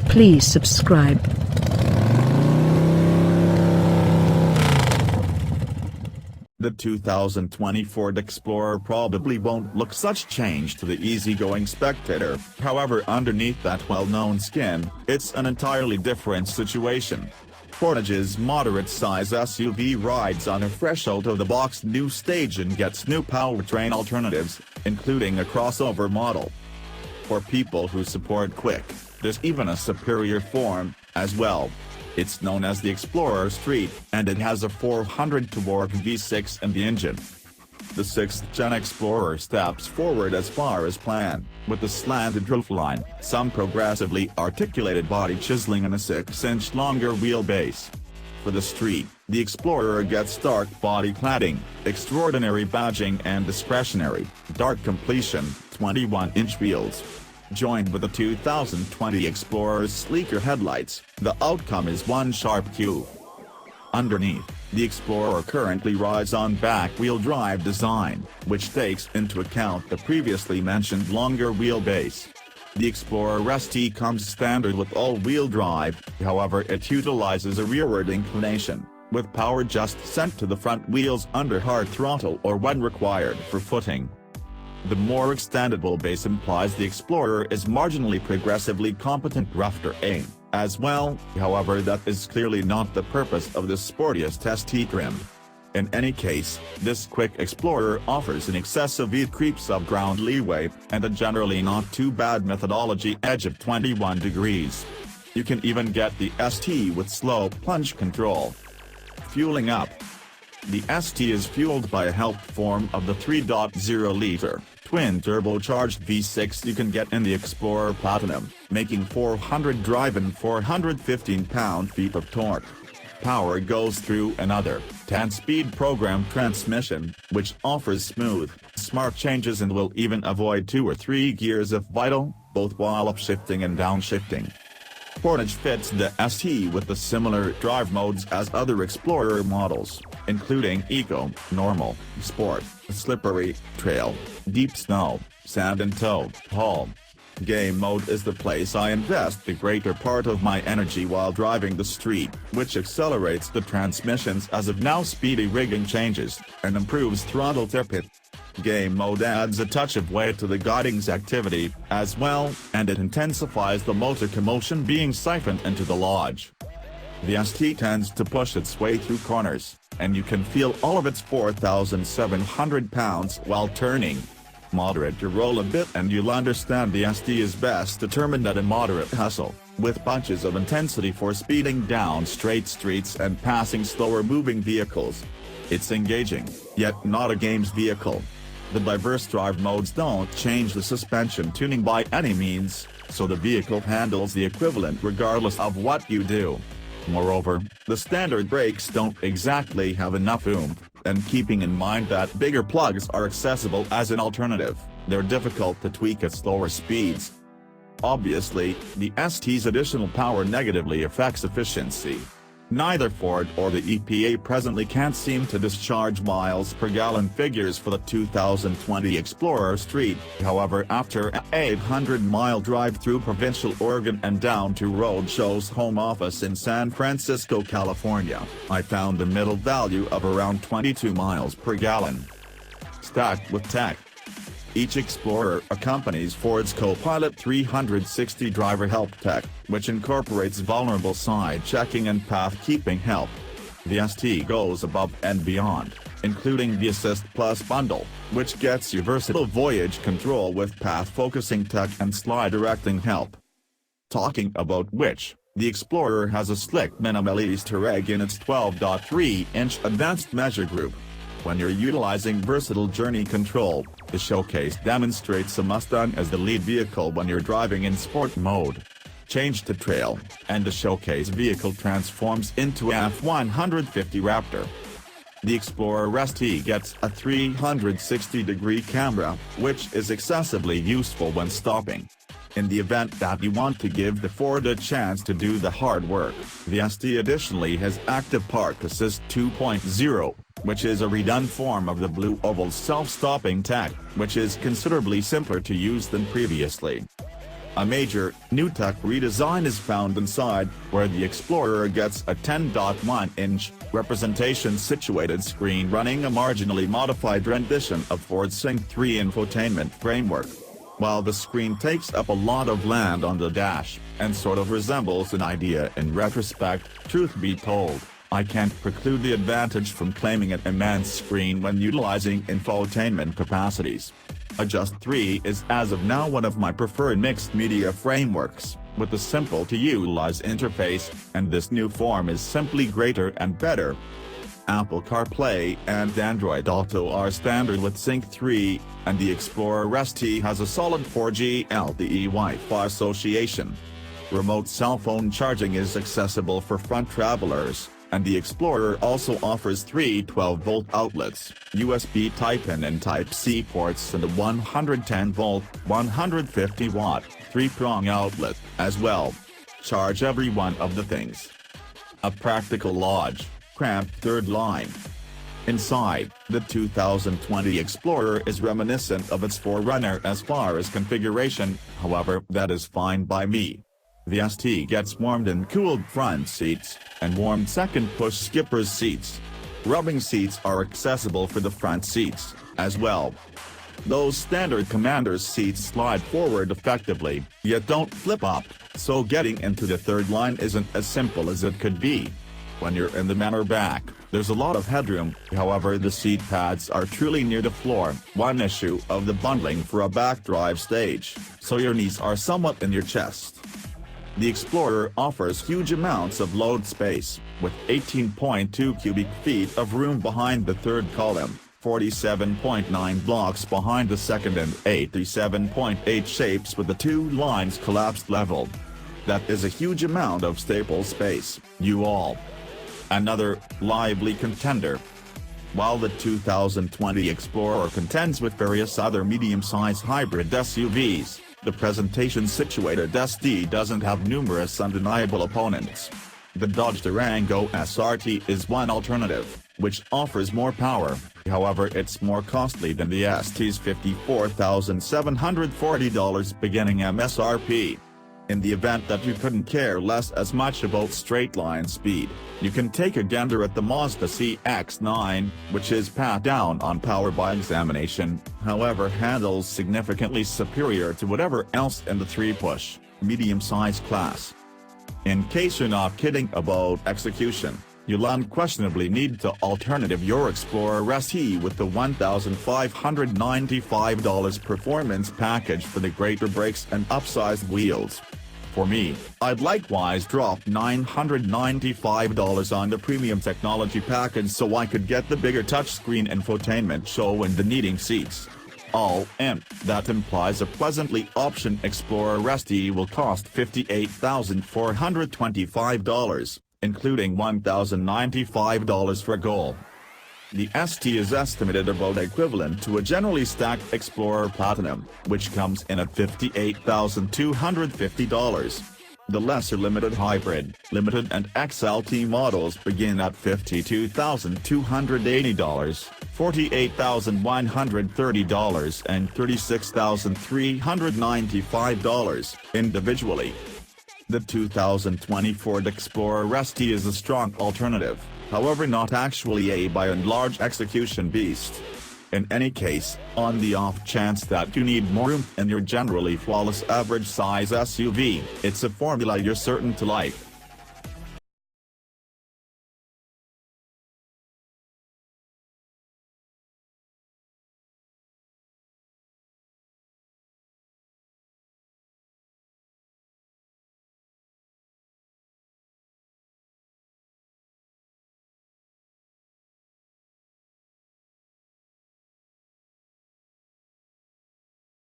Please subscribe. The 2020 Ford Explorer probably won't look such change to the easygoing Spectator, however underneath that well-known skin, it's an entirely different situation. Portage's moderate-size SUV rides on a fresh out-of-the-box new stage and gets new powertrain alternatives, including a crossover model. For people who support quick, there's even a superior form, as well. It's known as the Explorer Street, and it has a 400-torque V6 in the engine. The 6th-gen Explorer steps forward as far as planned, with a slanted roofline, some progressively articulated body chiseling and a 6-inch longer wheelbase. For the Street, the Explorer gets dark body cladding, extraordinary badging and discretionary, dark completion, 21-inch wheels. Joined with the 2020 Explorer's sleeker headlights, the outcome is one sharp cube. Underneath, the Explorer currently rides on back-wheel drive design, which takes into account the previously mentioned longer wheelbase. The Explorer ST comes standard with all-wheel drive, however it utilizes a rearward inclination, with power just sent to the front wheels under hard throttle or when required for footing. The more extended wheelbase implies the Explorer is marginally progressively competent rough terrain, as well, however that is clearly not the purpose of this sportiest ST trim. In any case, this quick Explorer offers an excessive creep sub-ground leeway, and a generally not too bad methodology edge of 21 degrees. You can even get the ST with slow plunge control. Fueling up. The ST is fueled by a helped form of the 3.0-liter, twin-turbocharged V6 you can get in the Explorer Platinum, making 400 drive and 415 pound-feet of torque. Power goes through another, 10-speed programmed transmission, which offers smooth, smart changes and will even avoid 2 or 3 gears if vital, both while upshifting and downshifting. Portage fits the ST with the similar drive modes as other Explorer models, including Eco, Normal, Sport, Slippery, Trail, Deep Snow, Sand and Tow, Haul. Game mode is the place I invest the greater part of my energy while driving the Street, which accelerates the transmissions as of now speedy rigging changes, and improves throttle tippet. Game mode adds a touch of weight to the guiding's activity, as well, and it intensifies the motor commotion being siphoned into the lodge. The ST tends to push its way through corners, and you can feel all of its 4,700 pounds while turning. Moderate your roll a bit and you'll understand the ST is best determined at a moderate hustle, with bunches of intensity for speeding down straight streets and passing slower moving vehicles. It's engaging, yet not a games vehicle. The diverse drive modes don't change the suspension tuning by any means, so the vehicle handles the equivalent regardless of what you do. Moreover, the standard brakes don't exactly have enough oomph, and keeping in mind that bigger plugs are accessible as an alternative, they're difficult to tweak at slower speeds. Obviously, the ST's additional power negatively affects efficiency. Neither Ford or the EPA presently can't seem to discharge miles per gallon figures for the 2020 Explorer Street, however after an 800-mile drive through provincial Oregon and down to Roadshow's home office in San Francisco, California, I found a middle value of around 22 miles per gallon. Stacked with tech. Each Explorer accompanies Ford's Co-Pilot 360 driver help tech, which incorporates vulnerable side checking and path-keeping help. The ST goes above and beyond, including the Assist Plus bundle, which gets you versatile voyage control with path-focusing tech and slide directing help. Talking about which, the Explorer has a slick minimal Easter egg in its 12.3-inch advanced measure group. When you're utilizing versatile journey control, the Showcase demonstrates a Mustang as the lead vehicle when you're driving in sport mode. Change to Trail, and the Showcase vehicle transforms into a F-150 Raptor. The Explorer ST gets a 360-degree camera, which is excessively useful when stopping. In the event that you want to give the Ford a chance to do the hard work, the ST additionally has Active Park Assist 2.0, which is a redone form of the Blue Oval's self-stopping tech, which is considerably simpler to use than previously. A major, new tech redesign is found inside, where the Explorer gets a 10.1-inch representation-situated screen running a marginally modified rendition of Ford's Sync 3 infotainment framework. While the screen takes up a lot of land on the dash, and sort of resembles an idea in retrospect, truth be told, I can't preclude the advantage from claiming an immense screen when utilizing infotainment capacities. Adjust 3 is as of now one of my preferred mixed media frameworks, with a simple-to-utilize interface, and this new form is simply greater and better. Apple CarPlay and Android Auto are standard with Sync 3, and the Explorer ST has a solid 4G LTE Wi-Fi association. Remote cell phone charging is accessible for front travelers, and the Explorer also offers three 12-volt outlets, USB Type-In and Type-C ports, and a 110-volt, 150-watt, 3-prong outlet, as well. Charge every one of the things. A practical lodge, cramped third line. Inside, the 2020 Explorer is reminiscent of its forerunner as far as configuration, however that is fine by me. The ST gets warmed and cooled front seats, and warmed second push skipper's seats. Rubbing seats are accessible for the front seats, as well. Those standard commander's seats slide forward effectively, yet don't flip up, so getting into the third line isn't as simple as it could be. When you're in the man or back, there's a lot of headroom, however the seat pads are truly near the floor, one issue of the bundling for a backdrive stage, so your knees are somewhat in your chest. The Explorer offers huge amounts of load space, with 18.2 cubic feet of room behind the third column, 47.9 blocks behind the second, and 87.8 shapes with the two lines collapsed level. That is a huge amount of staple space, you all. Another lively contender. While the 2020 Explorer contends with various other medium-sized hybrid SUVs, the presentation-situated ST doesn't have numerous undeniable opponents. The Dodge Durango SRT is one alternative, which offers more power, however it's more costly than the ST's $54,740 beginning MSRP. In the event that you couldn't care less as much about straight-line speed, you can take a gander at the Mazda CX-9, which is pat down on power by examination, however handles significantly superior to whatever else in the 3-push, medium-size class. In case you're not kidding about execution, you'll unquestionably need to alternative your Explorer ST with the $1,595 performance package for the greater brakes and upsized wheels. For me, I'd likewise drop $995 on the premium technology package so I could get the bigger touchscreen infotainment show and the heated seats. All in, that implies a pleasantly optioned Explorer ST will cost $58,425, including $1,095 for gold. The ST is estimated about equivalent to a generally stacked Explorer Platinum, which comes in at $58,250. The lesser limited hybrid, limited and XLT models begin at $52,280, $48,130 and $36,395, individually. The 2020 Ford Explorer ST is a strong alternative, however not actually a by and large execution beast. In any case, on the off chance that you need more room in your generally flawless average size SUV, it's a formula you're certain to like.